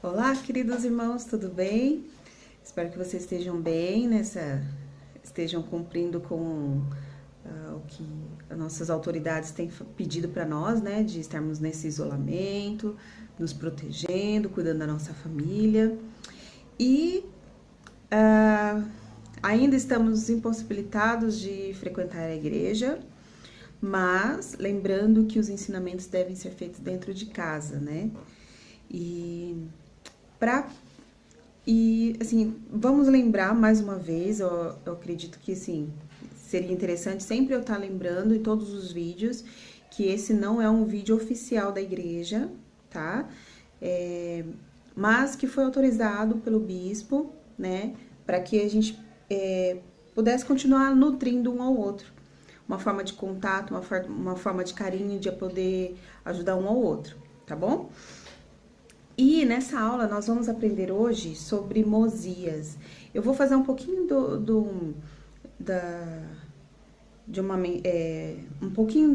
Olá, queridos irmãos, tudo bem? Espero que vocês estejam bem estejam cumprindo com o que as nossas autoridades têm pedido para nós, né? De estarmos nesse isolamento, nos protegendo, cuidando da nossa família. E ah, ainda estamos impossibilitados de frequentar a igreja, mas lembrando que os ensinamentos devem ser feitos dentro de casa, né? E para assim, vamos lembrar mais uma vez, eu acredito que assim, seria interessante sempre eu estar lembrando em todos os vídeos que esse não é um vídeo oficial da igreja, tá? Mas que foi autorizado pelo bispo, né? Para que a gente pudesse continuar nutrindo um ao outro. Uma forma de contato, uma forma de carinho, de poder ajudar um ao outro, tá bom? E nessa aula nós vamos aprender hoje sobre Mosias. Eu vou fazer um pouquinho um pouquinho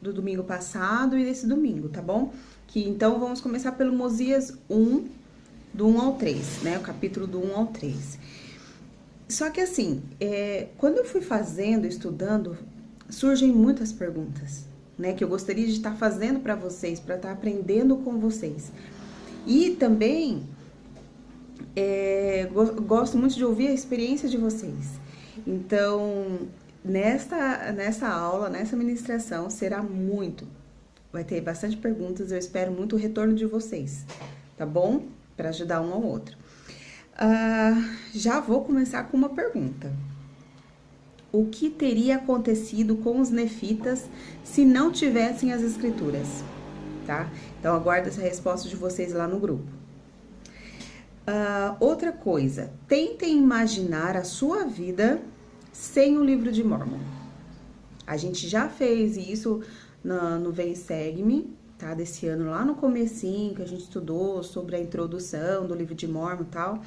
do domingo passado e desse domingo, tá bom? Então vamos começar pelo Mosias 1, do 1 ao 3, né? O capítulo do 1 ao 3. Só que assim, quando eu fui estudando, surgem muitas perguntas, né? Que eu gostaria de estar fazendo para vocês, para estar aprendendo com vocês. E também gosto muito de ouvir a experiência de vocês. Então, nessa aula, nessa ministração, vai ter bastante perguntas, eu espero muito o retorno de vocês, tá bom? Para ajudar um ao outro. Já vou começar com uma pergunta. O que teria acontecido com os nefitas se não tivessem as escrituras? Tá? Então, aguardo essa resposta de vocês lá no grupo. Outra coisa, tentem imaginar a sua vida sem o livro de Mórmon. A gente já fez isso no Vem Segue-me, tá? Desse ano, lá no comecinho, que a gente estudou sobre a introdução do livro de Mórmon e tal.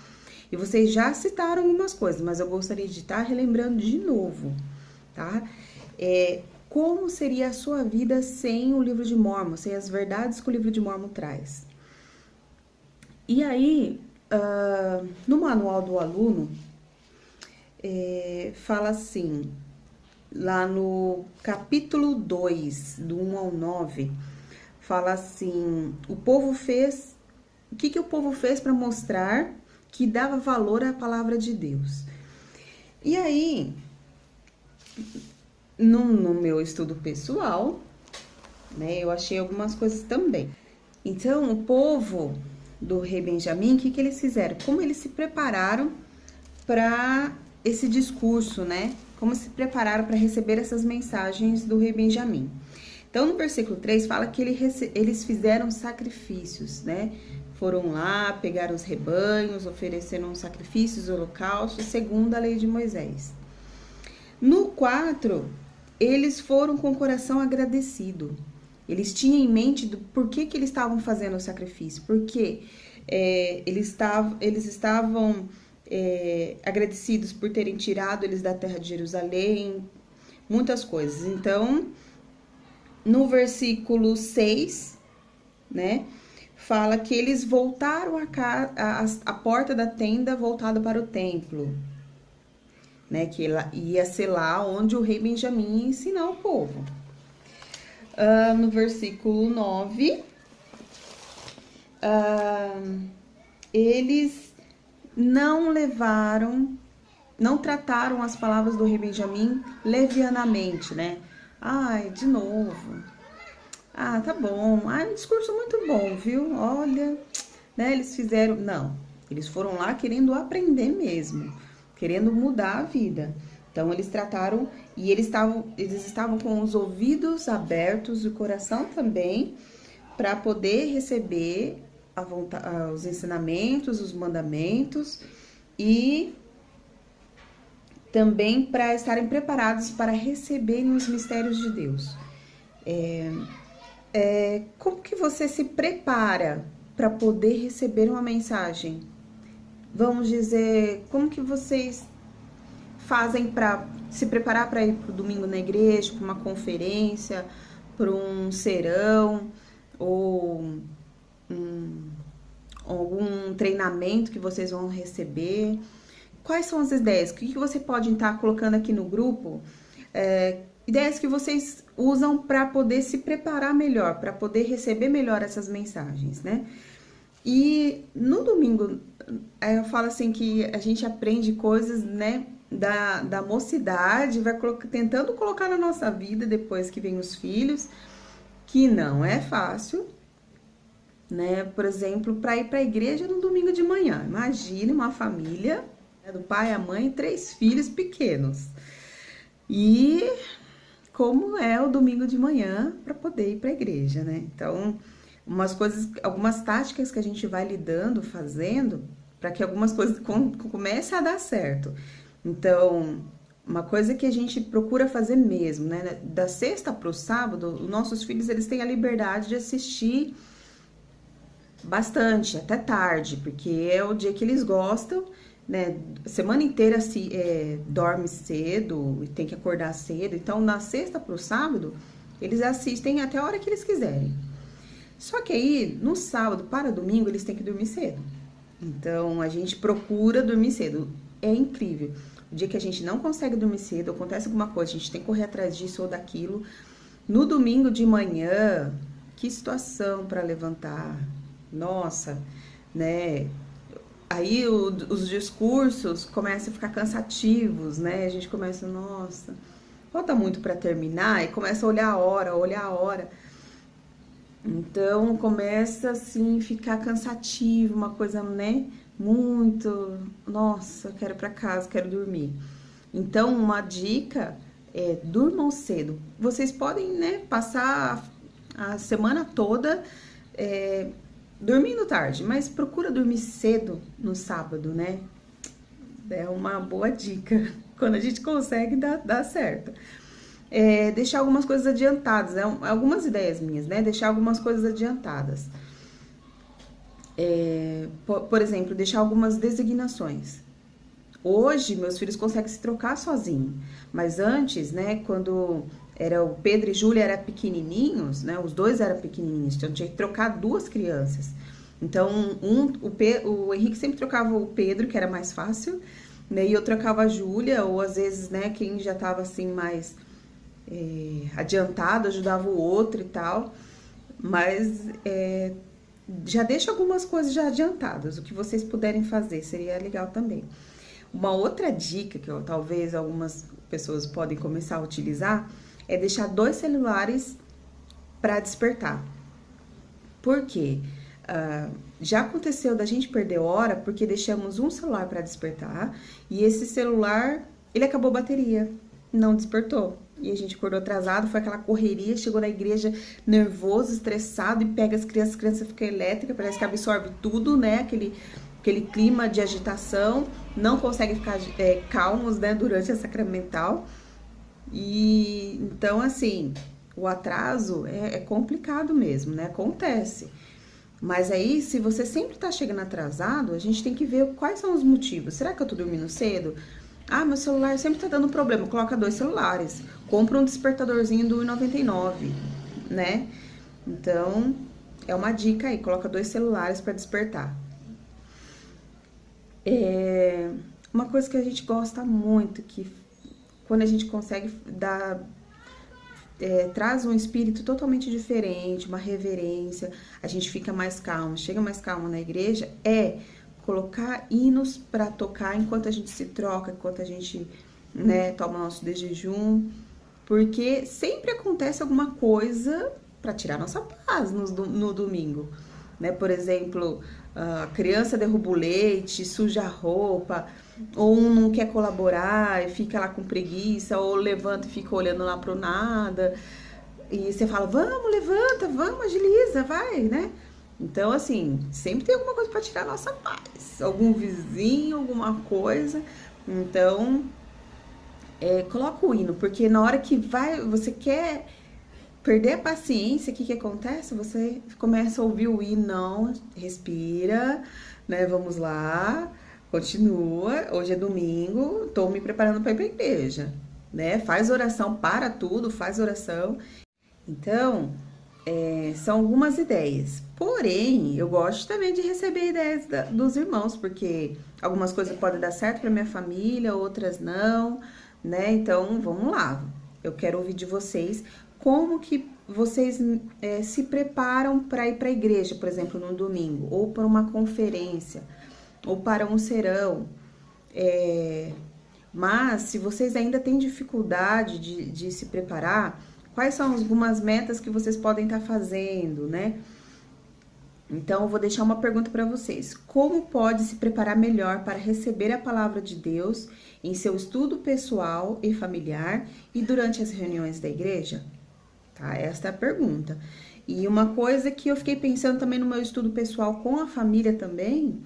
E vocês já citaram algumas coisas, mas eu gostaria de estar relembrando de novo, tá? Como seria a sua vida sem o livro de Mórmon, sem as verdades que o livro de Mórmon traz? E aí, no manual do aluno, fala assim, lá no capítulo 2, do 1 ao 9, fala assim, o que o povo fez para mostrar que dava valor à palavra de Deus? E aí, no meu estudo pessoal, né, eu achei algumas coisas também. Então, o povo do rei Benjamim, o que eles fizeram? Como eles se prepararam para esse discurso, né? Como se prepararam para receber essas mensagens do rei Benjamim. Então, no versículo 3, fala que eles fizeram sacrifícios, né? Foram lá, pegaram os rebanhos, ofereceram sacrifícios, holocaustos, segundo a lei de Moisés. No 4, eles foram com o coração agradecido. Eles tinham em mente do porquê que eles estavam fazendo o sacrifício. Porque eles estavam agradecidos por terem tirado eles da terra de Jerusalém, muitas coisas. Então, no versículo 6, né, fala que eles voltaram a porta da tenda voltada para o templo, né, que ia ser lá onde o rei Benjamim ia ensinar o povo. No versículo 9, eles não trataram as palavras do rei Benjamim levianamente, né? Ai, de novo. Tá bom. Um discurso muito bom, viu? Olha, né? Eles fizeram... Não, eles foram lá querendo aprender mesmo, querendo mudar a vida. Então, eles trataram e eles estavam com os ouvidos abertos e o coração também para poder receber os ensinamentos, os mandamentos e também para estarem preparados para receberem os mistérios de Deus. Como que você se prepara para poder receber uma mensagem? Vamos dizer, como que vocês fazem para se preparar para ir para o domingo na igreja, para uma conferência, para um serão ou algum treinamento que vocês vão receber. Quais são as ideias? O que você pode estar colocando aqui no grupo? Ideias que vocês usam para poder se preparar melhor, para poder receber melhor essas mensagens, né? E no domingo, eu falo assim que a gente aprende coisas, né, da mocidade, vai tentando colocar na nossa vida depois que vem os filhos, que não é fácil, né? Por exemplo, para ir para a igreja no domingo de manhã. Imagine uma família, né, do pai, a mãe e 3 filhos pequenos. E como é o domingo de manhã para poder ir para a igreja, né? Então, algumas táticas que a gente vai lidando, fazendo, para que algumas coisas comecem a dar certo. Então, uma coisa que a gente procura fazer mesmo, né? Da sexta para o sábado, os nossos filhos, eles têm a liberdade de assistir bastante, até tarde, porque é o dia que eles gostam, né? Semana inteira dorme cedo e tem que acordar cedo. Então, na sexta para o sábado, eles assistem até a hora que eles quiserem. Só que aí, no sábado para domingo, eles têm que dormir cedo. Então, a gente procura dormir cedo. É incrível. O dia que a gente não consegue dormir cedo, acontece alguma coisa, a gente tem que correr atrás disso ou daquilo. No domingo de manhã, que situação para levantar. Nossa, né? Aí os discursos começam a ficar cansativos, né? A gente começa, nossa, falta muito para terminar, e começa a olhar a hora. Então começa assim ficar cansativo, uma coisa, né? Muito, nossa, quero ir para casa, quero dormir. Então, uma dica é durmam cedo. Vocês podem, né, passar a semana toda dormindo tarde, mas procura dormir cedo no sábado, né? É uma boa dica. Quando a gente consegue, dá certo. Deixar algumas coisas adiantadas, algumas ideias minhas, né? Deixar algumas coisas adiantadas. Por exemplo, deixar algumas designações. Hoje, meus filhos conseguem se trocar sozinhos, mas antes, né, quando era o Pedro e Júlia eram pequenininhos, né, os dois eram pequenininhos, então tinha que trocar 2 crianças. Então, o Henrique sempre trocava o Pedro, que era mais fácil, né, e eu trocava a Júlia, ou às vezes, né, quem já tava assim mais adiantado ajudava o outro e tal, mas já deixa algumas coisas já adiantadas, o que vocês puderem fazer, seria legal também. Uma outra dica que talvez algumas pessoas podem começar a utilizar é deixar 2 celulares para despertar. Por quê? Já aconteceu da gente perder hora porque deixamos um celular para despertar e esse celular, ele acabou a bateria, não despertou. E a gente acordou atrasado, foi aquela correria, chegou na igreja nervoso, estressado e pega as crianças ficam elétricas, parece que absorve tudo, né? Aquele clima de agitação, não conseguem ficar calmos, né, durante a sacramental. E então, assim, o atraso é complicado mesmo, né? Acontece. Mas aí, se você sempre tá chegando atrasado, a gente tem que ver quais são os motivos. Será que eu tô dormindo cedo? Ah, meu celular sempre tá dando problema. Coloca 2 celulares. Compra um despertadorzinho do 1,99, né? Então, é uma dica aí. Coloca 2 celulares para despertar. Uma coisa que a gente gosta muito, que quando a gente consegue traz um espírito totalmente diferente, uma reverência, a gente fica mais calmo, chega mais calmo na igreja, colocar hinos para tocar enquanto a gente se troca, enquanto a gente, né, toma nosso de jejum, porque sempre acontece alguma coisa para tirar nossa paz no domingo, né? Por exemplo, a criança derruba o leite, suja a roupa, ou um não quer colaborar e fica lá com preguiça, ou levanta e fica olhando lá pro nada, e você fala, vamos, levanta, vamos, agiliza, vai, né? Então, assim, sempre tem alguma coisa para tirar a nossa paz, algum vizinho, alguma coisa. Então, coloca o hino, porque na hora que você quer perder a paciência, o que acontece? Você começa a ouvir o hino, não, respira, né? Vamos lá, continua. Hoje é domingo, tô me preparando para ir para a igreja, né? Faz oração, para tudo, faz oração. Então, São algumas ideias. Porém, eu gosto também de receber ideias dos irmãos, porque algumas coisas podem dar certo para minha família, outras não, né? Então, vamos lá. Eu quero ouvir de vocês como que vocês se preparam para ir para a igreja, por exemplo, no domingo, ou para uma conferência, ou para um serão. Mas, se vocês ainda têm dificuldade de se preparar, quais são algumas metas que vocês podem estar fazendo, né? Então, eu vou deixar uma pergunta para vocês. Como pode se preparar melhor para receber a palavra de Deus em seu estudo pessoal e familiar e durante as reuniões da igreja? Tá? Esta é a pergunta. E uma coisa que eu fiquei pensando também no meu estudo pessoal com a família também,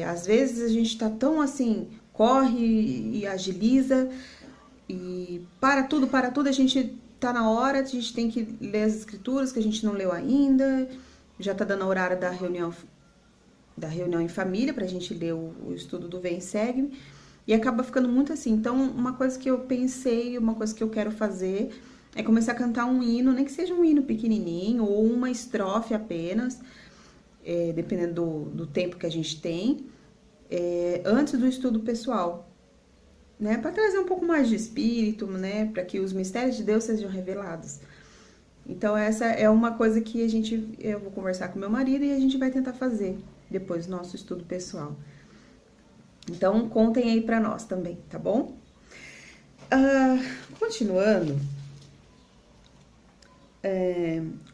às vezes a gente tá tão assim, corre e agiliza e para tudo, a gente tá na hora, a gente tem que ler as escrituras que a gente não leu ainda, já tá dando a horário da reunião em família pra gente ler o estudo do Vem Segue-me, e acaba ficando muito assim. Então, uma coisa que eu pensei, uma coisa que eu quero fazer é começar a cantar um hino, nem que seja um hino pequenininho ou uma estrofe apenas, dependendo do tempo que a gente tem, antes do estudo pessoal, né, para trazer um pouco mais de espírito, né, para que os mistérios de Deus sejam revelados. Então essa é uma coisa que eu vou conversar com meu marido e a gente vai tentar fazer depois do nosso estudo pessoal. Então contem aí para nós também, tá bom? Continuando,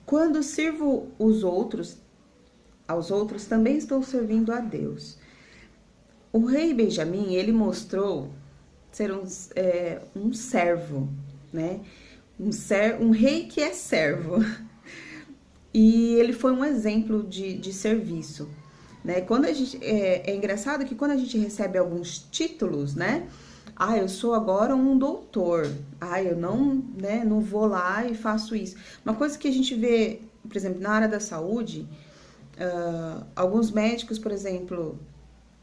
quando sirvo aos outros também estou servindo a Deus. O rei Benjamim, ele mostrou ser um servo, né? Um rei que é servo. E ele foi um exemplo de serviço, né? Quando a gente, é engraçado que quando a gente recebe alguns títulos, né? Eu sou agora um doutor. Eu não vou lá e faço isso. Uma coisa que a gente vê, por exemplo, na área da saúde, alguns médicos, por exemplo,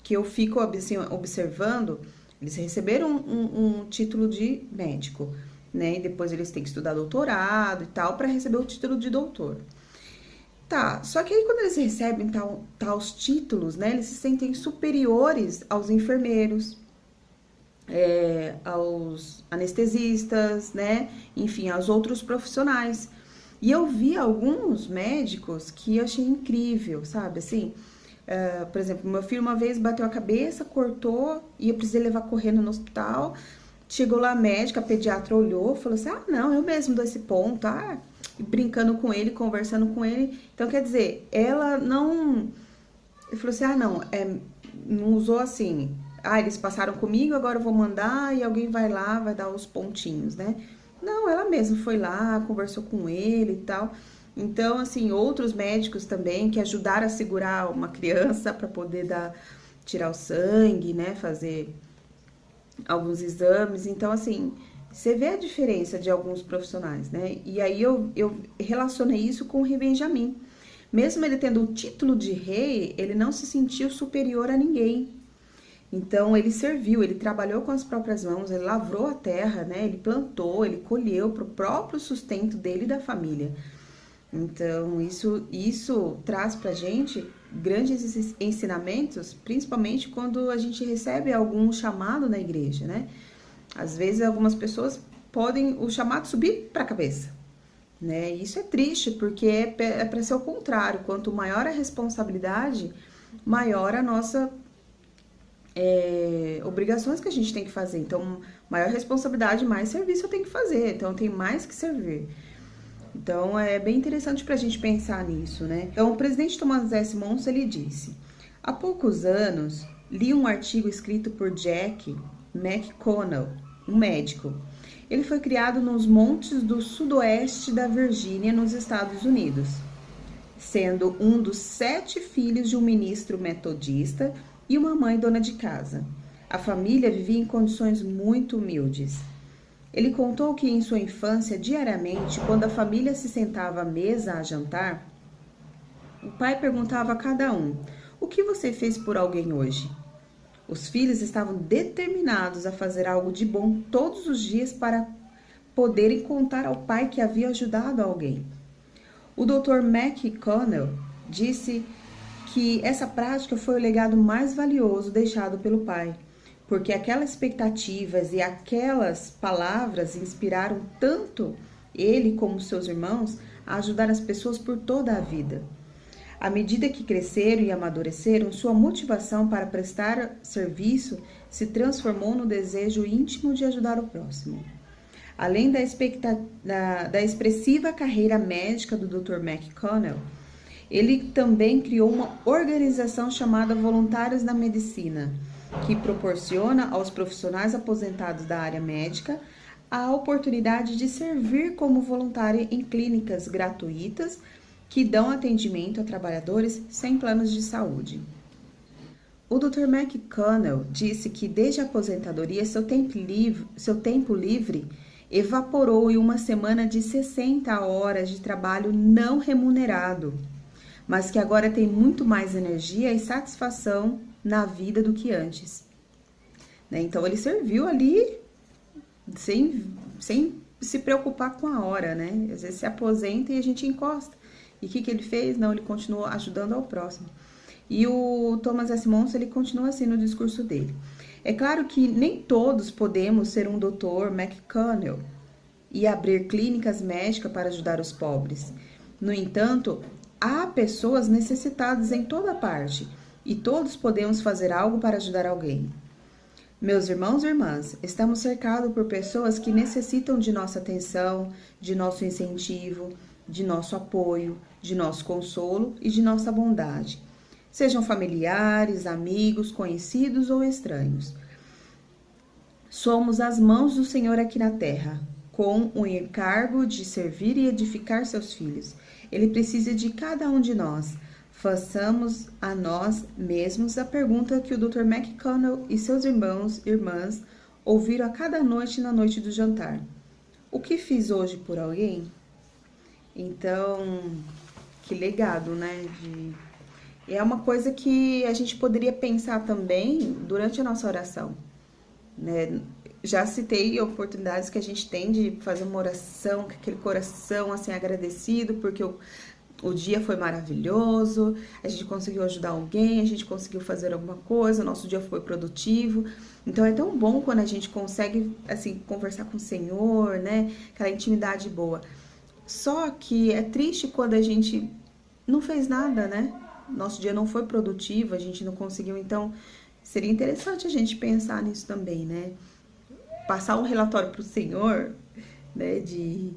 que eu fico assim, observando, eles receberam um título de médico, né? E depois eles têm que estudar doutorado e tal para receber o título de doutor. Tá, só que aí quando eles recebem tais títulos, né? Eles se sentem superiores aos enfermeiros, aos anestesistas, né? Enfim, aos outros profissionais. E eu vi alguns médicos que eu achei incrível, sabe? Assim, por exemplo, meu filho uma vez bateu a cabeça, cortou, e eu precisei levar correndo no hospital. Chegou lá a médica, a pediatra olhou, falou assim, não, eu mesmo dou esse ponto, brincando com ele, conversando com ele. Então, quer dizer, ela não... Ele falou assim, não usou assim, eles passaram comigo, agora eu vou mandar e alguém vai lá, vai dar os pontinhos, né? Não, ela mesma foi lá, conversou com ele e tal. Então, assim, outros médicos também que ajudaram a segurar uma criança para poder tirar o sangue, né? Fazer alguns exames. Então, assim, você vê a diferença de alguns profissionais, né? E aí eu relacionei isso com o rei Benjamim. Mesmo ele tendo o título de rei, ele não se sentiu superior a ninguém. Então, ele serviu, ele trabalhou com as próprias mãos, ele lavrou a terra, né? Ele plantou, ele colheu para o próprio sustento dele e da família. Então, isso traz pra gente grandes ensinamentos, principalmente quando a gente recebe algum chamado na igreja, né? Às vezes, algumas pessoas podem o chamado subir para a cabeça, né? Isso é triste, porque é para ser o contrário. Quanto maior a responsabilidade, maior a nossa obrigações que a gente tem que fazer. Então, maior responsabilidade, mais serviço eu tenho que fazer. Então, tem mais que servir. Então, é bem interessante para a gente pensar nisso, né? Então, o presidente Thomas S. Monson, ele disse: há poucos anos, li um artigo escrito por Jack McConnell, um médico. Ele foi criado nos montes do sudoeste da Virgínia, nos Estados Unidos, sendo um dos 7 filhos de um ministro metodista e uma mãe dona de casa. A família vivia em condições muito humildes. Ele contou que em sua infância, diariamente, quando a família se sentava à mesa a jantar, o pai perguntava a cada um: o que você fez por alguém hoje? Os filhos estavam determinados a fazer algo de bom todos os dias para poderem contar ao pai que havia ajudado alguém. O Dr. McConnell disse que essa prática foi o legado mais valioso deixado pelo pai, porque aquelas expectativas e aquelas palavras inspiraram tanto ele como seus irmãos a ajudar as pessoas por toda a vida. À medida que cresceram e amadureceram, sua motivação para prestar serviço se transformou no desejo íntimo de ajudar o próximo. Além da expressiva carreira médica do Dr. McConnell, ele também criou uma organização chamada Voluntários da Medicina, que proporciona aos profissionais aposentados da área médica a oportunidade de servir como voluntário em clínicas gratuitas que dão atendimento a trabalhadores sem planos de saúde. O Dr. McConnell disse que desde a aposentadoria seu tempo livre evaporou em uma semana de 60 horas de trabalho não remunerado, mas que agora tem muito mais energia e satisfação na vida do que antes. Então ele serviu ali sem se preocupar com a hora, né? Às vezes se aposenta e a gente encosta. E o que ele fez? Não, ele continuou ajudando ao próximo. E o Thomas S. Monson, ele continua assim no discurso dele. É claro que nem todos podemos ser um Dr. McConnell e abrir clínicas médicas para ajudar os pobres. No entanto, há pessoas necessitadas em toda parte e todos podemos fazer algo para ajudar alguém. Meus irmãos e irmãs, estamos cercados por pessoas que necessitam de nossa atenção, de nosso incentivo, de nosso apoio, de nosso consolo e de nossa bondade. Sejam familiares, amigos, conhecidos ou estranhos. Somos as mãos do Senhor aqui na terra, com o encargo de servir e edificar seus filhos. Ele precisa de cada um de nós. Façamos a nós mesmos a pergunta que o Dr. McConnell e seus irmãos e irmãs ouviram a cada noite na noite do jantar. O que fiz hoje por alguém? Então, que legado, né? É uma coisa que a gente poderia pensar também durante a nossa oração, né? Já citei oportunidades que a gente tem de fazer uma oração com aquele coração assim agradecido, porque o dia foi maravilhoso, a gente conseguiu ajudar alguém, a gente conseguiu fazer alguma coisa, o nosso dia foi produtivo. Então é tão bom quando a gente consegue assim conversar com o Senhor, né? Aquela intimidade boa. Só que é triste quando a gente não fez nada, né? Nosso dia não foi produtivo, a gente não conseguiu. Então seria interessante a gente pensar nisso também, né? Passar um relatório para o Senhor, né? De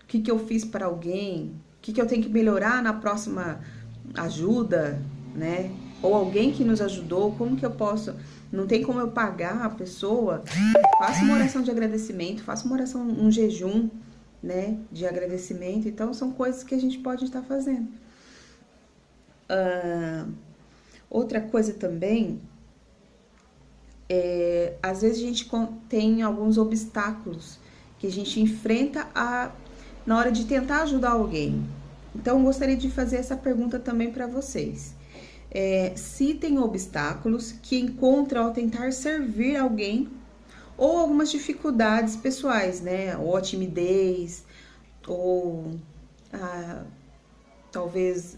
o que eu fiz para alguém, o que eu tenho que melhorar na próxima ajuda, né? Ou alguém que nos ajudou, como que eu posso... Não tem como eu pagar a pessoa. Faça uma oração de agradecimento, faça uma oração, um jejum, né? De agradecimento. Então, são coisas que a gente pode estar fazendo. Outra coisa também... às vezes a gente tem alguns obstáculos que a gente enfrenta na hora de tentar ajudar alguém. Então, eu gostaria de fazer essa pergunta também para vocês. Se tem obstáculos que encontram ao tentar servir alguém ou algumas dificuldades pessoais, né? Ou a timidez, ou talvez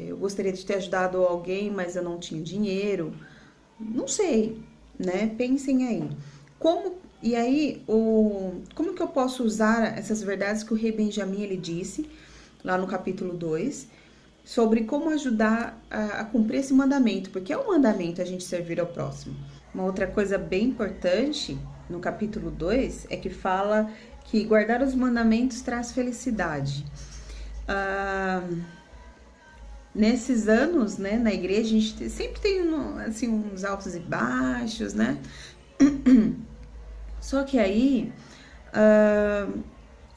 eu gostaria de ter ajudado alguém, mas eu não tinha dinheiro. Não sei, né? Pensem aí. Como que eu posso usar essas verdades que o rei Benjamim ele disse lá no capítulo 2 sobre como ajudar a cumprir esse mandamento, porque é um mandamento a gente servir ao próximo. Uma outra coisa bem importante no capítulo 2 é que fala que guardar os mandamentos traz felicidade. Nesses anos, né, na igreja, a gente sempre tem assim, uns altos e baixos, né? Só que aí,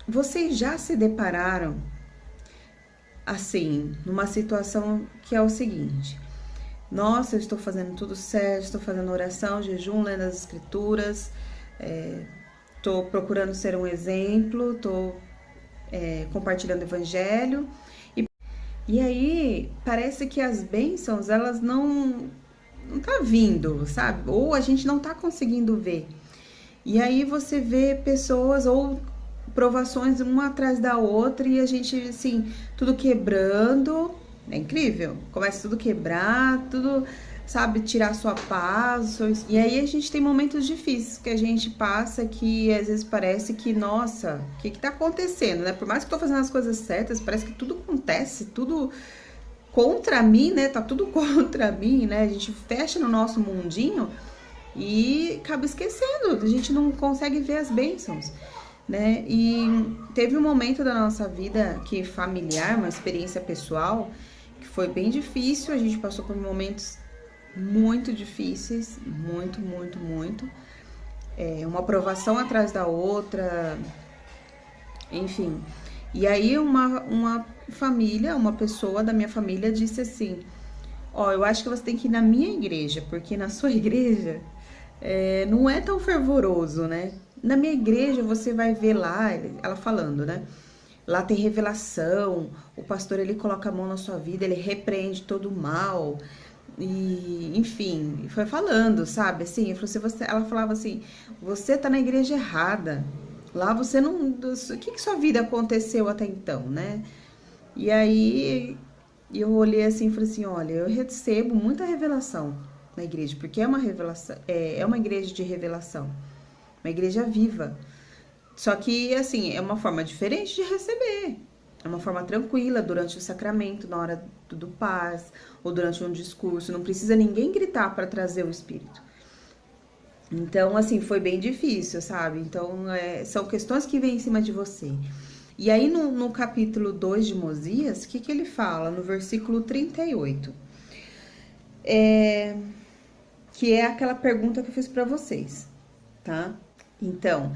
vocês já se depararam, assim, numa situação que é o seguinte: nossa, eu estou fazendo tudo certo, estou fazendo oração, jejum, lendo as escrituras, estou procurando ser um exemplo, estou compartilhando o evangelho, e aí parece que as bênçãos, elas não tá vindo, sabe? Ou a gente não tá conseguindo ver. E aí você vê pessoas ou provações uma atrás da outra e a gente, assim, tudo quebrando. É incrível. Começa tudo quebrar, tudo, sabe, tirar sua paz. E aí a gente tem momentos difíceis que a gente passa que às vezes parece que, nossa, o que tá acontecendo, né? Por mais que eu tô fazendo as coisas certas, parece que tudo acontece, tudo contra mim, né? Tá tudo contra mim, né? A gente fecha no nosso mundinho e acaba esquecendo, a gente não consegue ver as bênçãos, né? E teve um momento da nossa vida que familiar, uma experiência pessoal, que foi bem difícil, a gente passou por momentos muito difíceis, muito. Uma aprovação atrás da outra, enfim. E aí uma família, uma pessoa da minha família disse assim, ó, eu acho que você tem que ir na minha igreja, porque na sua igreja não é tão fervoroso, né? Na minha igreja você vai ver lá, ela falando, né? Lá tem revelação, o pastor ele coloca a mão na sua vida, ele repreende todo o mal. E, enfim, foi falando, sabe? Assim, ela falava assim: você tá na igreja errada. Lá você não. O que sua vida aconteceu até então, né? E aí eu olhei assim e falei assim: olha, eu recebo muita revelação na igreja, porque é uma revelação, é uma igreja de revelação, uma igreja viva. Só que, assim, é uma forma diferente de receber. É uma forma tranquila, durante o sacramento, na hora do paz, ou durante um discurso. Não precisa ninguém gritar para trazer o Espírito. Então, assim, foi bem difícil, sabe? Então, são questões que vêm em cima de você. E aí, no capítulo 2 de Mosias, o que ele fala? No versículo 38. Que é aquela pergunta que eu fiz para vocês, tá? Então,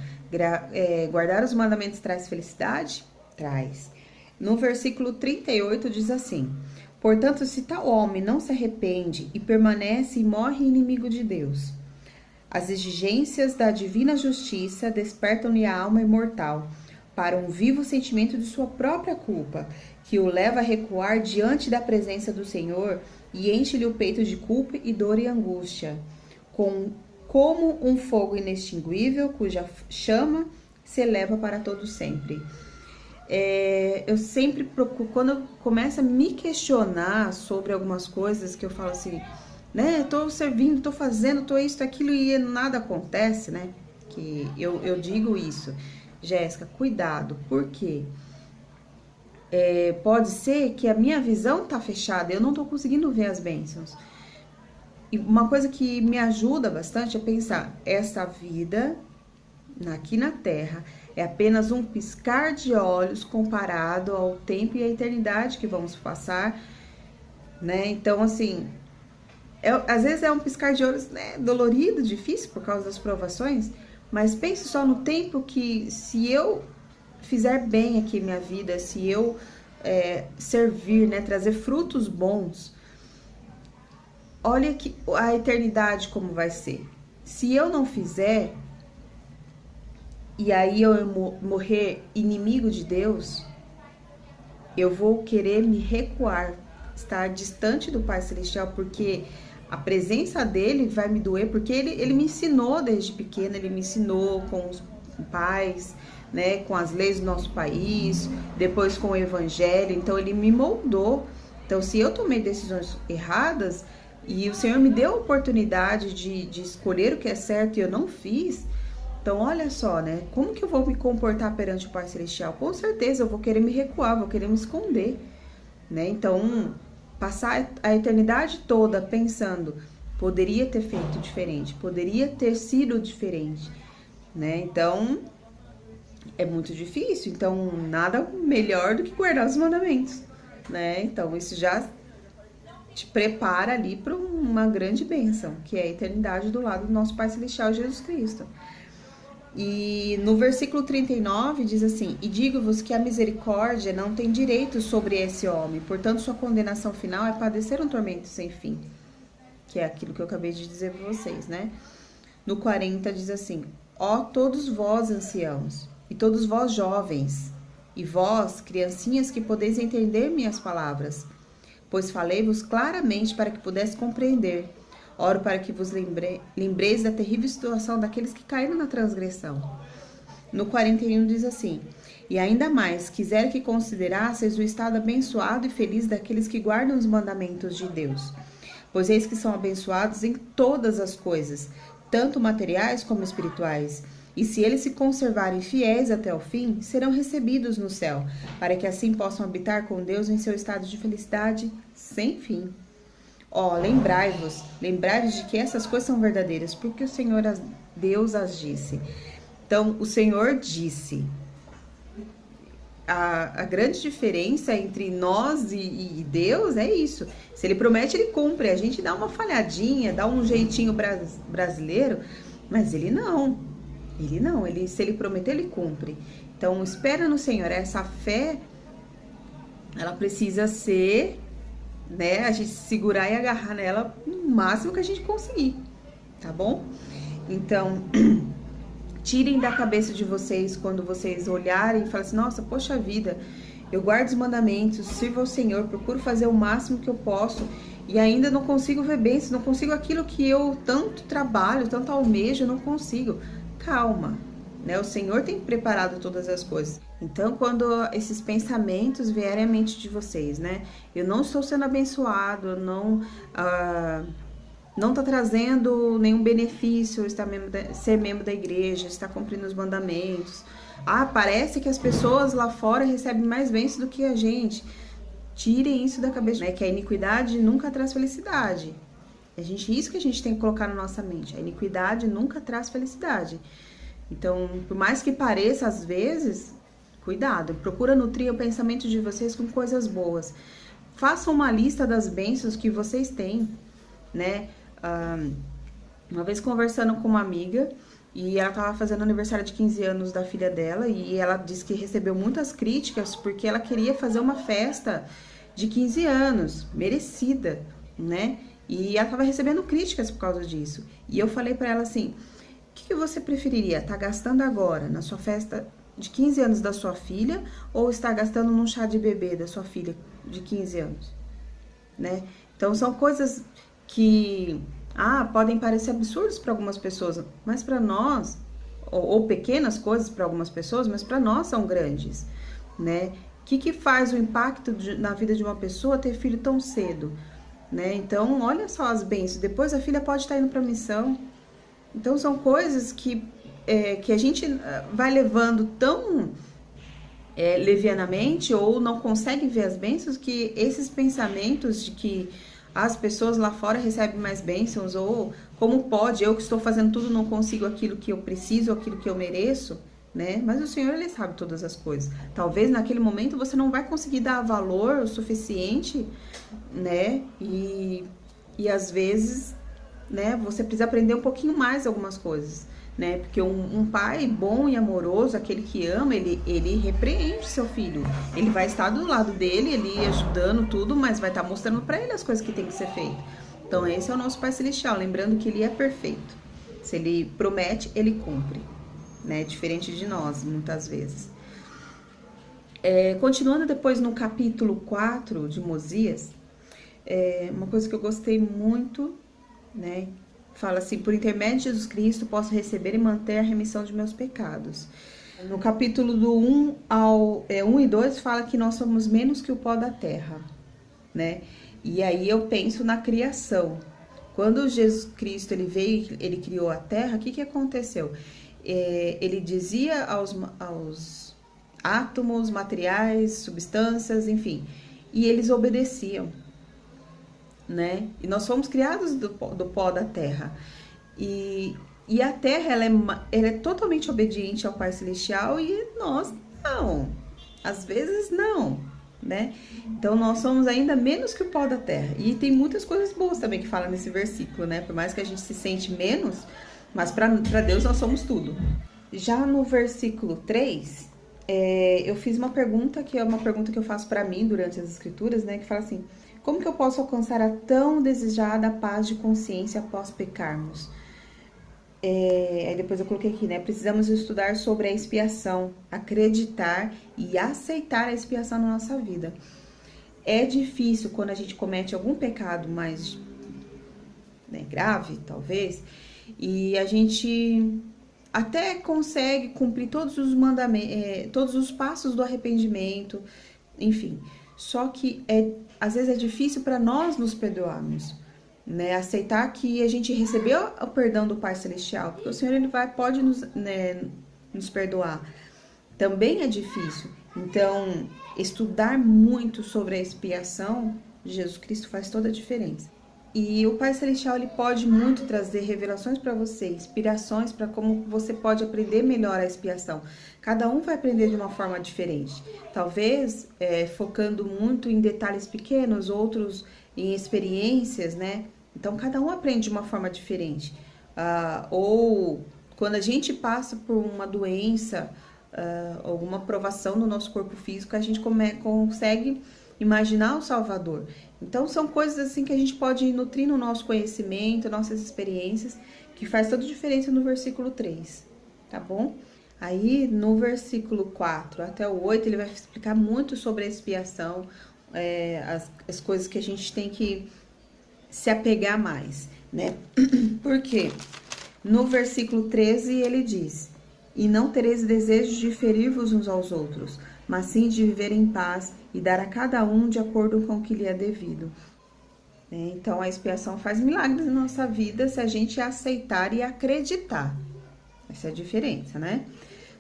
guardar os mandamentos traz felicidade? Traz. No versículo 38 diz assim: portanto, se tal homem não se arrepende e permanece e morre inimigo de Deus, as exigências da divina justiça despertam-lhe a alma imortal para um vivo sentimento de sua própria culpa, que o leva a recuar diante da presença do Senhor e enche-lhe o peito de culpa e dor e angústia, como um fogo inextinguível, cuja chama se eleva para todo sempre. Eu sempre procuro, quando eu começo a me questionar sobre algumas coisas que eu falo assim, né, tô servindo, tô fazendo, tô isso, aquilo e nada acontece, né, que eu digo isso, Jéssica, cuidado, por quê? Pode ser que a minha visão tá fechada, eu não tô conseguindo ver as bênçãos. E uma coisa que me ajuda bastante é pensar, essa vida aqui na Terra é apenas um piscar de olhos comparado ao tempo e à eternidade que vamos passar, né? Então, assim, às vezes é um piscar de olhos, né, dolorido, difícil por causa das provações, mas pense só no tempo que, se eu fizer bem aqui minha vida, se eu servir, né, trazer frutos bons, olha que a eternidade como vai ser. Se eu não fizer, e aí eu morrer inimigo de Deus, eu vou querer me recuar, estar distante do Pai Celestial, porque a presença dele vai me doer, porque ele me ensinou desde pequena, ele me ensinou com os pais, né, com as leis do nosso país, depois com o evangelho, então ele me moldou. Então, se eu tomei decisões erradas, e o Senhor me deu a oportunidade de escolher o que é certo e eu não fiz, então olha só, né? Como que eu vou me comportar perante o Pai Celestial? Com certeza eu vou querer me recuar, vou querer me esconder, né? Então, passar a eternidade toda pensando, poderia ter feito diferente, poderia ter sido diferente, né? Então, é muito difícil. Então, nada melhor do que guardar os mandamentos, né? Então, isso já te prepara ali para uma grande bênção, que é a eternidade do lado do nosso Pai Celestial, Jesus Cristo. E no versículo 39 diz assim: e digo-vos que a misericórdia não tem direito sobre esse homem, portanto sua condenação final é padecer um tormento sem fim, que é aquilo que eu acabei de dizer para vocês, né? No 40 diz assim: ó todos vós anciãos, e todos vós jovens, e vós, criancinhas, que podeis entender minhas palavras, pois falei-vos claramente para que pudesse compreender. Oro para que vos lembreis da terrível situação daqueles que caíram na transgressão. No 41 diz assim: e ainda mais, quisera que considerasseis o estado abençoado e feliz daqueles que guardam os mandamentos de Deus. Pois eis que são abençoados em todas as coisas, tanto materiais como espirituais. E se eles se conservarem fiéis até o fim, serão recebidos no céu, para que assim possam habitar com Deus em seu estado de felicidade sem fim. Lembrai-vos de que essas coisas são verdadeiras, porque o Senhor Deus as disse. Então, o Senhor disse. A grande diferença entre nós e Deus é isso. Se ele promete, ele cumpre. A gente dá uma falhadinha, dá um jeitinho brasileiro, mas ele não. Se ele prometer, ele cumpre. Então, espera no Senhor. Essa fé, ela precisa ser, né? A gente segurar e agarrar nela no máximo que a gente conseguir, tá bom? Então, tirem da cabeça de vocês, quando vocês olharem e falarem assim: nossa, poxa vida, eu guardo os mandamentos, sirvo ao Senhor, procuro fazer o máximo que eu posso e ainda não consigo ver bênçãos, não consigo aquilo que eu tanto trabalho, tanto almejo, eu não consigo. Calma, né? O Senhor tem preparado todas as coisas. Então, quando esses pensamentos vierem à mente de vocês, né? Eu não estou sendo abençoado, não está trazendo nenhum benefício ser membro da igreja, estar cumprindo os mandamentos. Parece que as pessoas lá fora recebem mais bênçãos do que a gente. Tirem isso da cabeça, né? Que a iniquidade nunca traz felicidade. Isso que a gente tem que colocar na nossa mente. A iniquidade nunca traz felicidade. Então, por mais que pareça às vezes, cuidado. Procura nutrir o pensamento de vocês com coisas boas. Façam uma lista das bênçãos que vocês têm, né? Uma vez conversando com uma amiga, e ela estava fazendo aniversário de 15 anos da filha dela, e ela disse que recebeu muitas críticas porque ela queria fazer uma festa de 15 anos, merecida, né? E ela estava recebendo críticas por causa disso. E eu falei para ela assim: o que você preferiria? Tá gastando agora na sua festa de 15 anos da sua filha, ou estar gastando num chá de bebê da sua filha de 15 anos, né? Então são coisas que podem parecer absurdos para algumas pessoas, mas para nós, ou pequenas coisas para algumas pessoas, mas para nós são grandes, né? O que faz o impacto na vida de uma pessoa ter filho tão cedo, né? Então, olha só as bênçãos. Depois a filha pode estar indo para missão. Então, são coisas que a gente vai levando tão levianamente, ou não consegue ver as bênçãos, que esses pensamentos de que as pessoas lá fora recebem mais bênçãos, ou como pode, eu que estou fazendo tudo não consigo aquilo que eu preciso, aquilo que eu mereço, né? Mas o Senhor, Ele sabe todas as coisas. Talvez naquele momento você não vai conseguir dar valor o suficiente, né? E às vezes, né, você precisa aprender um pouquinho mais algumas coisas, né? Porque um pai bom e amoroso, aquele que ama, ele repreende seu filho. Ele vai estar do lado dele, ele ajudando tudo, mas vai estar mostrando para ele as coisas que tem que ser feito. Então, esse é o nosso Pai Celestial, lembrando que ele é perfeito. Se ele promete, ele cumpre, né? Diferente de nós, muitas vezes. Continuando depois no capítulo 4 de Mosias, uma coisa que eu gostei muito, né? Fala assim: por intermédio de Jesus Cristo posso receber e manter a remissão de meus pecados. No capítulo do 1 e 2 fala que nós somos menos que o pó da terra, né? E aí eu penso na criação. Quando Jesus Cristo ele veio, ele criou a terra, o que aconteceu? Ele dizia aos átomos, materiais, substâncias, enfim, e eles obedeciam, né? E nós fomos criados do pó da terra. E a terra, ela é totalmente obediente ao Pai Celestial, e nós não. Às vezes não, né? Então nós somos ainda menos que o pó da terra. E tem muitas coisas boas também que fala nesse versículo, né? Por mais que a gente se sente menos, mas para Deus nós somos tudo. Já no versículo 3, eu fiz uma pergunta, que é uma pergunta que eu faço para mim durante as escrituras, né? Que fala assim: como que eu posso alcançar a tão desejada paz de consciência após pecarmos? Aí depois eu coloquei aqui, né? Precisamos estudar sobre a expiação, acreditar e aceitar a expiação na nossa vida. É difícil quando a gente comete algum pecado mais, né, grave, talvez, e a gente até consegue cumprir todos os mandamentos, todos os passos do arrependimento, enfim. Só que às vezes é difícil para nós nos perdoarmos, né? Aceitar que a gente recebeu o perdão do Pai Celestial, porque o Senhor ele pode nos, né, nos perdoar. Também é difícil. Então, estudar muito sobre a expiação de Jesus Cristo faz toda a diferença. E o Pai Celestial ele pode muito trazer revelações para você, inspirações para como você pode aprender melhor a expiação. Cada um vai aprender de uma forma diferente. Talvez focando muito em detalhes pequenos, outros em experiências, né? Então, cada um aprende de uma forma diferente. Ou quando a gente passa por uma doença, alguma provação no nosso corpo físico, a gente consegue imaginar o Salvador. Então, são coisas assim que a gente pode nutrir no nosso conhecimento, nossas experiências, que faz toda a diferença no versículo 3, tá bom? Aí, no versículo 4 até o 8, ele vai explicar muito sobre a expiação, as coisas que a gente tem que se apegar mais, né? Por quê? No versículo 13, ele diz: e não tereis desejo de ferir-vos uns aos outros, mas sim de viver em paz e dar a cada um de acordo com o que lhe é devido. Então, a expiação faz milagres na nossa vida se a gente aceitar e acreditar. Essa é a diferença, né?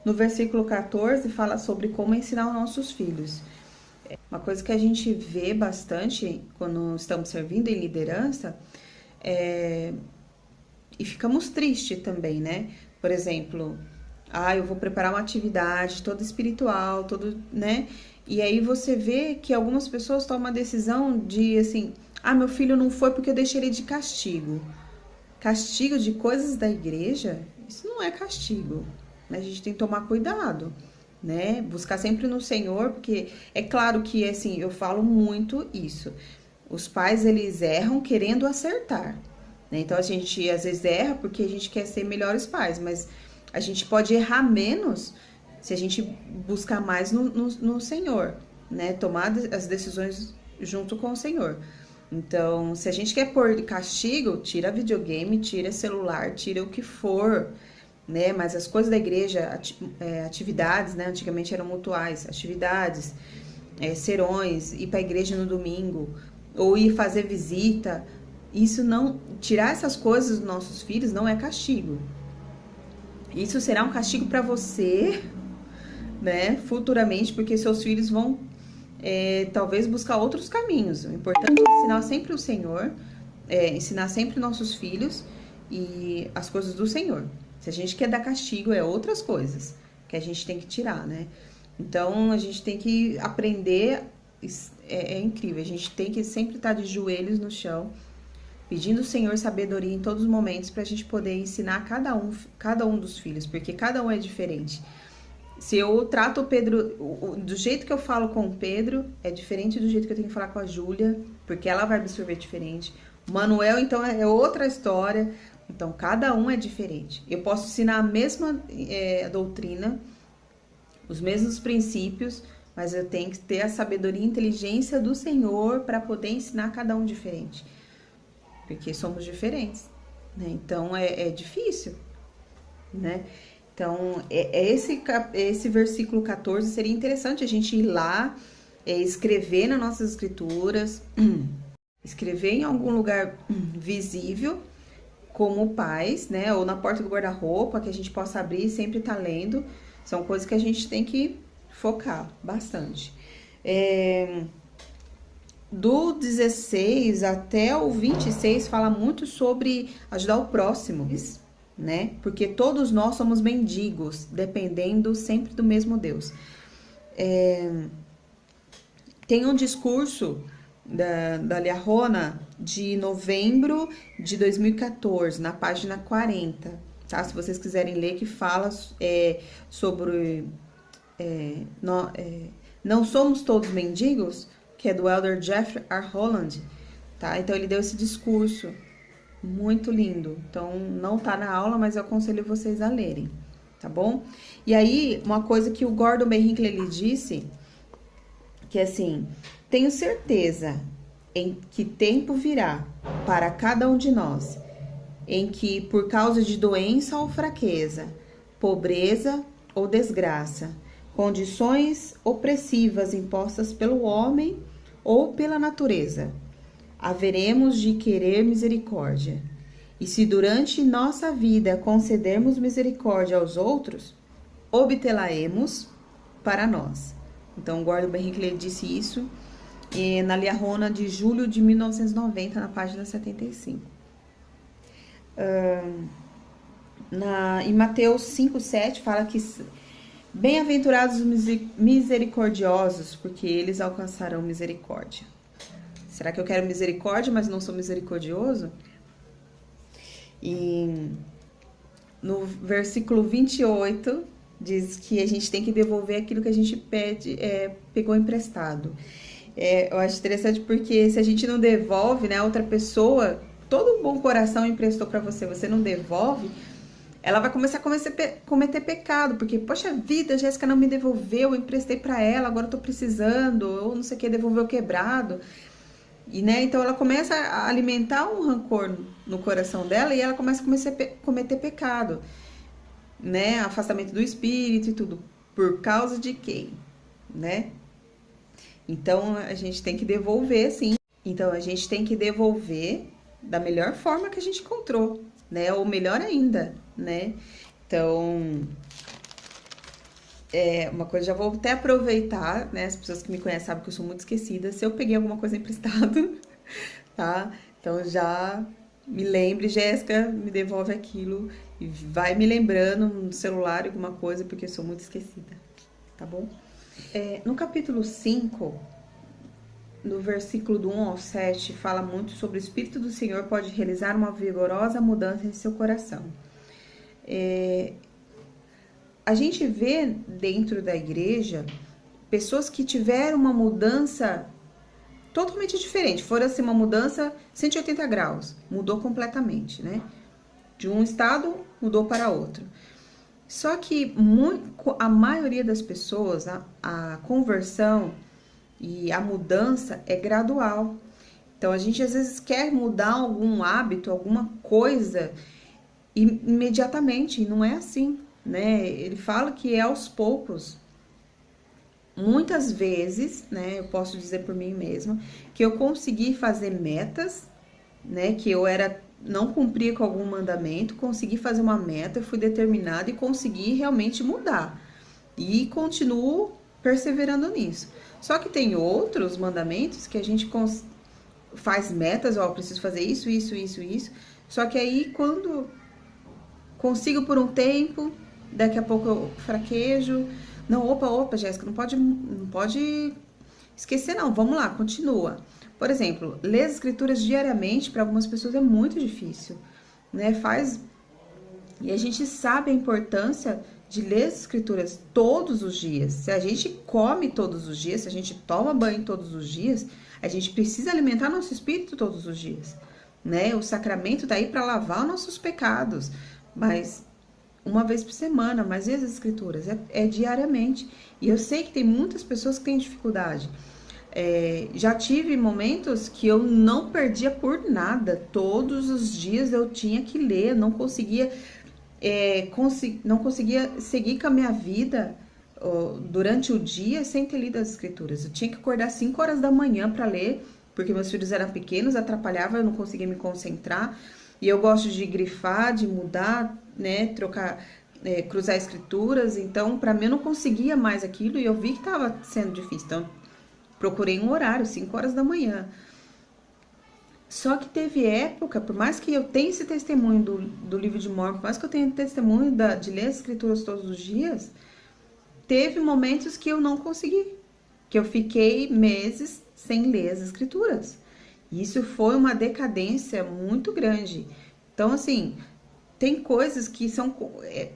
No versículo 14, fala sobre como ensinar os nossos filhos. Uma coisa que a gente vê bastante quando estamos servindo em liderança e ficamos tristes também, né? Por exemplo, eu vou preparar uma atividade toda espiritual, né? E aí você vê que algumas pessoas tomam a decisão de, assim, meu filho não foi porque eu deixei ele de castigo. Castigo de coisas da igreja, isso não é castigo, né? A gente tem que tomar cuidado, né? Buscar sempre no Senhor, porque é claro que, assim, eu falo muito isso. Os pais, eles erram querendo acertar, né? Então, a gente, às vezes, erra porque a gente quer ser melhores pais, mas a gente pode errar menos se a gente buscar mais no Senhor, né? Tomar as decisões junto com o Senhor. Então, se a gente quer pôr castigo, tira videogame, tira celular, tira o que for, né? Mas as coisas da igreja, atividades, né? Antigamente eram mutuais, atividades, serões, ir para a igreja no domingo, ou ir fazer visita. Isso não, tirar essas coisas dos nossos filhos não é castigo. Isso será um castigo para você, né, futuramente, porque seus filhos vão talvez buscar outros caminhos. O importante é ensinar sempre o Senhor, ensinar sempre nossos filhos e as coisas do Senhor. Se a gente quer dar castigo, outras coisas que a gente tem que tirar, né? Então, a gente tem que aprender, é incrível, a gente tem que sempre estar de joelhos no chão, pedindo ao Senhor sabedoria em todos os momentos para a gente poder ensinar cada um dos filhos, porque cada um é diferente. Se eu trato o Pedro do jeito que eu falo com o Pedro, é diferente do jeito que eu tenho que falar com a Júlia, porque ela vai absorver diferente. O Manuel, então, é outra história. Então, cada um é diferente. Eu posso ensinar a mesma doutrina, os mesmos princípios, mas eu tenho que ter a sabedoria e inteligência do Senhor para poder ensinar cada um diferente. Porque somos diferentes, né? Então, é difícil, né? Então, esse versículo 14 seria interessante a gente ir lá, escrever nas nossas escrituras, escrever em algum lugar visível, como pais, né? Ou na porta do guarda-roupa, que a gente possa abrir e sempre estar lendo. São coisas que a gente tem que focar bastante. Do 16 até o 26 fala muito sobre ajudar o próximo, né? Porque todos nós somos mendigos, dependendo sempre do mesmo Deus. Tem um discurso da Liahona de novembro de 2014, na página 40, tá? Se vocês quiserem ler, que fala sobre não somos todos mendigos, que é do Elder Jeffrey R. Holland, tá? Então, ele deu esse discurso muito lindo. Então, não tá na aula, mas eu aconselho vocês a lerem, tá bom? E aí, uma coisa que o Gordon B. Hinckley ele disse, que assim, tenho certeza em que tempo virá para cada um de nós, em que, por causa de doença ou fraqueza, pobreza ou desgraça, condições opressivas impostas pelo homem ou pela natureza, haveremos de querer misericórdia. E se durante nossa vida concedermos misericórdia aos outros, obtê-la-emos para nós. Então, Gordon B. Hinckley disse isso na Liahona de julho de 1990, na página 75. Em Mateus 5,7 fala que bem-aventurados os misericordiosos, porque eles alcançarão misericórdia. Será que eu quero misericórdia, mas não sou misericordioso? E no versículo 28 diz que a gente tem que devolver aquilo que a gente pegou emprestado. Eu acho interessante porque se a gente não devolve, né, a outra pessoa, todo bom coração emprestou para você, você não devolve, ela vai começar a cometer pecado, porque, poxa vida, a Jéssica não me devolveu, eu emprestei para ela, agora eu tô precisando, ou não sei o que, devolveu quebrado. E, né, então ela começa a alimentar um rancor no coração dela e ela começa a cometer pecado, né, afastamento do espírito e tudo, por causa de quem, né? Então a gente tem que devolver, sim. Então a gente tem que devolver da melhor forma que a gente encontrou, né, ou melhor ainda, né? Então, uma coisa, já vou até aproveitar, né? As pessoas que me conhecem sabem que eu sou muito esquecida. Se eu peguei alguma coisa emprestada, tá? Então já me lembre, Jéssica, me devolve aquilo e vai me lembrando no celular alguma coisa, porque eu sou muito esquecida, tá bom? No capítulo 5, no versículo do 1 ao 7, fala muito sobre o Espírito do Senhor pode realizar uma vigorosa mudança em seu coração. A gente vê dentro da igreja pessoas que tiveram uma mudança totalmente diferente. Foi assim, uma mudança 180 graus. Mudou completamente, né? De um estado, mudou para outro. Só que a maioria das pessoas, a conversão e a mudança é gradual. Então, a gente às vezes quer mudar algum hábito, alguma coisa imediatamente, e não é assim, né? Ele fala que é aos poucos. Muitas vezes, né, eu posso dizer por mim mesma, que eu consegui fazer metas, né, que eu não cumpria com algum mandamento, consegui fazer uma meta, fui determinada e consegui realmente mudar. E continuo perseverando nisso. Só que tem outros mandamentos que a gente faz metas, ó, preciso fazer isso, isso, isso, isso. Só que aí quando consigo por um tempo, daqui a pouco eu fraquejo. Não, opa, Jéssica, não pode esquecer não, vamos lá, continua. Por exemplo, ler as escrituras diariamente para algumas pessoas é muito difícil, né? E a gente sabe a importância de ler as escrituras todos os dias. Se a gente come todos os dias, se a gente toma banho todos os dias, a gente precisa alimentar nosso espírito todos os dias, né? O sacramento tá aí para lavar nossos pecados, mas uma vez por semana, mas e as escrituras? É diariamente. E eu sei que tem muitas pessoas que têm dificuldade. Já tive momentos que eu não perdia por nada. Todos os dias eu tinha que ler, não conseguia seguir com a minha vida durante o dia sem ter lido as escrituras. Eu tinha que acordar 5 horas da manhã para ler, porque meus filhos eram pequenos, atrapalhava, eu não conseguia me concentrar. E eu gosto de grifar, de mudar, né, trocar, cruzar escrituras. Então, para mim, eu não conseguia mais aquilo e eu vi que estava sendo difícil. Então, procurei um horário, 5 horas da manhã. Só que teve época, por mais que eu tenha esse testemunho do livro de Mórmon, por mais que eu tenha testemunho de ler as escrituras todos os dias, teve momentos que eu não consegui, que eu fiquei meses sem ler as escrituras. Isso foi uma decadência muito grande. Então, assim, tem coisas que são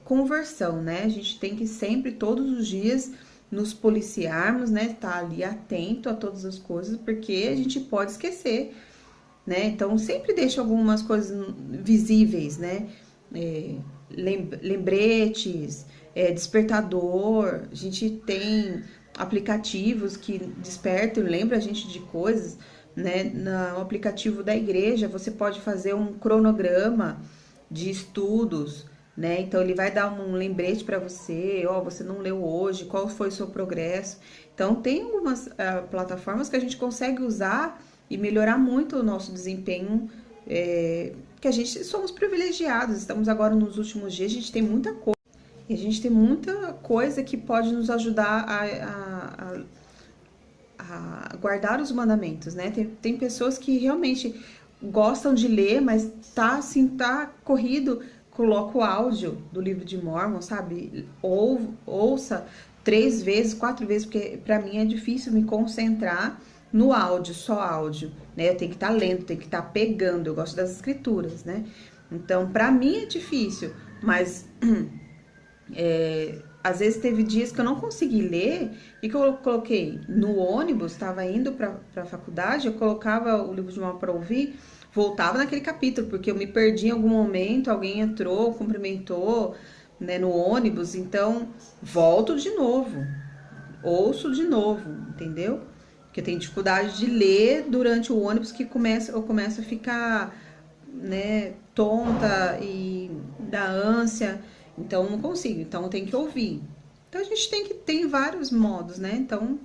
conversão, né? A gente tem que sempre, todos os dias, nos policiarmos, né? Tá ali atento a todas as coisas, porque a gente pode esquecer, né? Então, sempre deixa algumas coisas visíveis, né? Lembretes, despertador. A gente tem aplicativos que despertam e lembram a gente de coisas, né? No aplicativo da igreja, você pode fazer um cronograma de estudos, né? Então ele vai dar um lembrete para você, ó, você não leu hoje, qual foi o seu progresso. Então tem algumas plataformas que a gente consegue usar e melhorar muito o nosso desempenho, que a gente somos privilegiados, estamos agora nos últimos dias, a gente tem muita coisa. E a gente tem muita coisa que pode nos ajudar a guardar os mandamentos, né? Tem pessoas que realmente gostam de ler, mas tá assim, tá corrido, coloca o áudio do livro de Mórmon, sabe? Ou ouça 3 vezes, 4 vezes, porque para mim é difícil me concentrar no áudio, só áudio, né? Eu tenho que estar lendo, tenho que estar pegando, eu gosto das escrituras, né? Então, para mim é difícil, mas às vezes teve dias que eu não consegui ler e que eu coloquei no ônibus, estava indo para a faculdade, eu colocava o livro de Mórmon para ouvir, voltava naquele capítulo, porque eu me perdi em algum momento, alguém entrou, cumprimentou, né, no ônibus, então volto de novo, ouço de novo, entendeu? Porque eu tenho dificuldade de ler durante o ônibus que eu começo a ficar, né, tonta e da ânsia, então não consigo, então eu tenho que ouvir. Então a gente tem vários modos, né? Então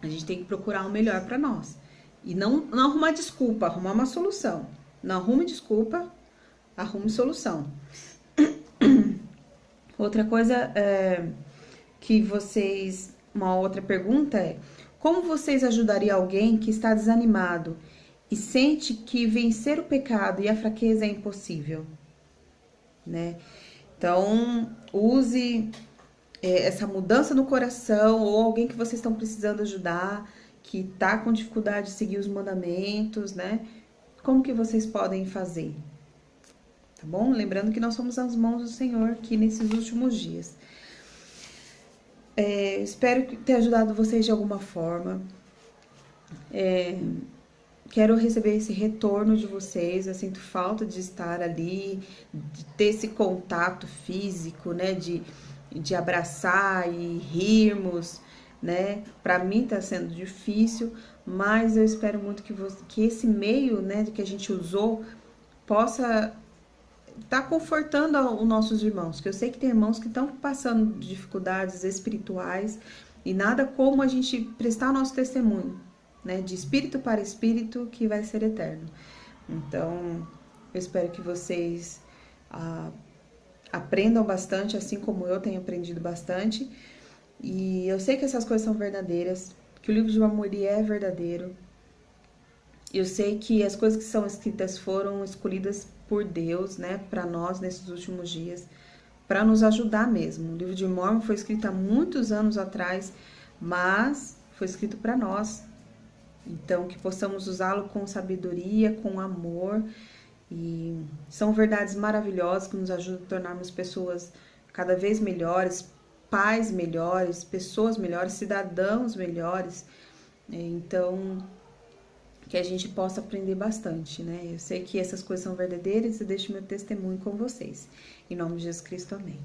a gente tem que procurar o melhor para nós. E não arrumar desculpa, arrumar uma solução. Não arrume desculpa, arrume solução. Outra coisa uma outra pergunta é: como vocês ajudariam alguém que está desanimado e sente que vencer o pecado e a fraqueza é impossível, né? Então, use essa mudança no coração, ou alguém que vocês estão precisando ajudar, que tá com dificuldade de seguir os mandamentos, né? Como que vocês podem fazer? Tá bom? Lembrando que nós somos as mãos do Senhor aqui nesses últimos dias. Espero ter ajudado vocês de alguma forma. Quero receber esse retorno de vocês. Eu sinto falta de estar ali, de ter esse contato físico, né? De abraçar e rirmos, né? Para mim tá sendo difícil, mas eu espero muito que esse meio, né, que a gente usou possa estar confortando os nossos irmãos, que eu sei que tem irmãos que estão passando dificuldades espirituais e nada como a gente prestar nosso testemunho, né, de espírito para espírito, que vai ser eterno. Então, eu espero que vocês aprendam bastante, assim como eu tenho aprendido bastante. E eu sei que essas coisas são verdadeiras, que o livro de Mórmon é verdadeiro. Eu sei que as coisas que são escritas foram escolhidas por Deus, né, para nós nesses últimos dias, para nos ajudar mesmo. O livro de Mórmon foi escrito há muitos anos atrás, mas foi escrito para nós. Então, que possamos usá-lo com sabedoria, com amor. E são verdades maravilhosas que nos ajudam a tornarmos pessoas cada vez melhores, pais melhores, pessoas melhores, cidadãos melhores. Então, que a gente possa aprender bastante, né? Eu sei que essas coisas são verdadeiras e deixo meu testemunho com vocês. Em nome de Jesus Cristo, amém.